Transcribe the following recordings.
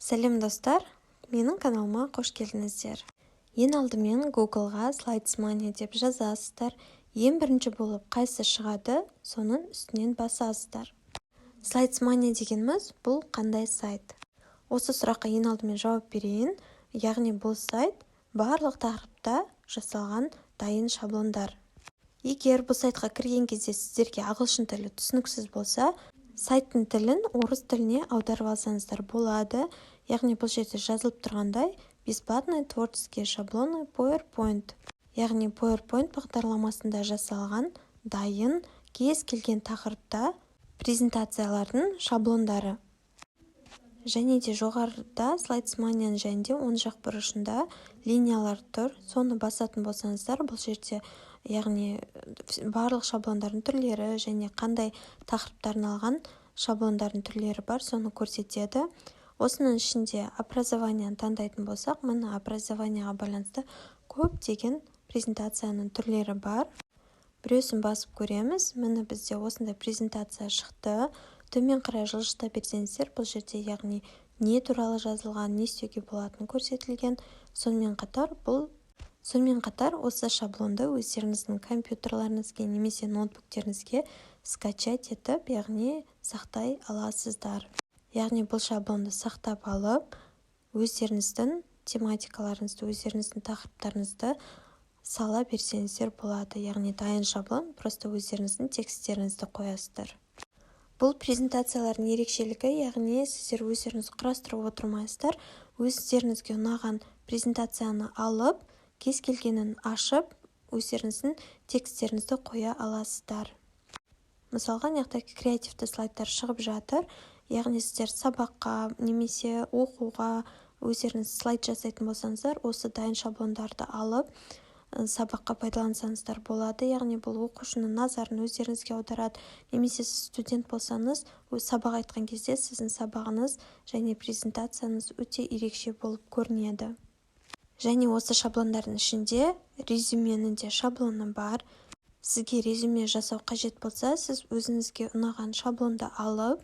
Сәлем достар, менің каналыма қош келдіңіздер. Ең алдымен Google-ға SlidesMania деп жазасыздар. Ең бірінші болып қайсы шығады, соның үстінен басасыздар. SlidesMania дегеніміз бұл қандай сайт? Осы сұраққа ең алдымен жауап берейін. Яғни бұл сайт барлық тақырыпта жасалған дайын шаблондар. Егер бұл сайтқа кірген кезде сіздерге ағылшын тілі түсініксіз болса, сайттың тілін орыс тіліне аударып алсаңыздар болады. Яғни бұл жерде жазылып тұрғандай бесплатные творческие шаблоны PowerPoint. Яғни PowerPoint бағдарламасында жасалған дайын кез келген тақырыпта презентациялардың шаблондары. Және де жоғарыда SlidesMania және оң жақ бұрышында линиялар тұр. Соны басатын болсаңыздар, бұл жерде яғни барлық шаблондардың түрлері және қандай тақырыптарын алған шаблондардың түрлері бар, соны көрсетеді. Осының ішінде образованияны таңдайтын болсақ, мына образованияға байланысты көптеген презентацияның түрлері бар. Біреусін басып көреміз. Міне бізде осындай презентация шықты. Төмен қарай жылжыта берсеңіздер, бұл жерде яғни не туралы жазылған, не істеуге болатыны көрсетілген. Сонымен қатар осы шаблонды өздеріңіздің компьютерлеріңізге немесе ноутбуктеріңізге скачать етіп, яғни сақтай аласыздар. Яғни бұл шаблонды сақтап алып, өздеріңіздің тематикаларыңызды, өздеріңіздің тақырыптарыңызды сала берсеңіздер болады. Яғни дайын шаблон, просто өздеріңіздің текстеріңізді қоясыздар. Бұл презентациялардың ерекшелігі, яғни сіздер өздеріңіз құрастырып отырмайсыздар, өздеріңізге ұнаған презентацияны алып, кез келгенін ашып, өздеріңіздің текстеріңізді қоя аласыздар. Мысалға, яғни креативті слайдтар шығып жатыр. Яғни сіздер сабаққа немесе оқуға өздеріңіз слайд жасайтын болсаңыздар, осы дайын шаблондарды алып, сабаққа пайдалансаңыздар болады. Яғни бұл оқушының назарын өздеріңізге аударады. Немесе сіз студент болсаңыз, сабақ айтқан кезде сіздің сабағыңыз және презентацияңыз өте ерекше болып көрінеді. Және осы шаблондардың ішінде резюменің де шаблоны бар. Сізге резюме жасау қажет болса, сіз өзіңізге ұнаған шаблонды алып,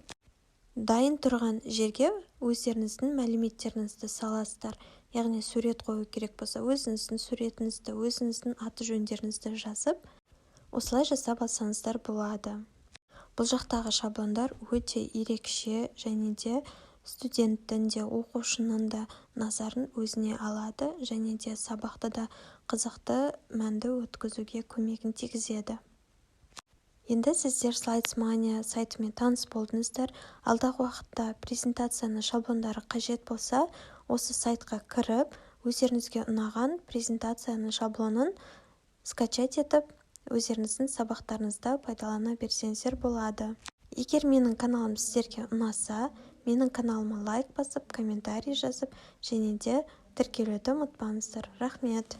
дайын тұрған жерге өздеріңіздің мәліметтеріңізді саласыздар. Яғни сурет қою керек болса, өзіңіздің суретіңізді, өзіңіздің аты жөндеріңізді жазып, осылай жасап алсаңыздар болады. Бұл жақтағы шаблондар өте ерекше және де студенттің де оқушының да назарын өзіне алады және де сабақты да қызықты мәнді өткізуге көмегін тигізеді. Енді сіздер SlidesMania сайтымен таныс болдыңыздар. Алдағы уақытта презентацияның шаблондары қажет болса, осы сайтқа кіріп, өздеріңізге ұнаған презентацияның шаблонын скачать етіп, өздеріңіздің сабақтарыңызда пайдалана берсеңіздер болады. Егер менің каналым сіздерге ұнаса, менің каналыма лайк басып, комментарий жазып, және де тіркелуді ұмытпаңыздар. Рахмет!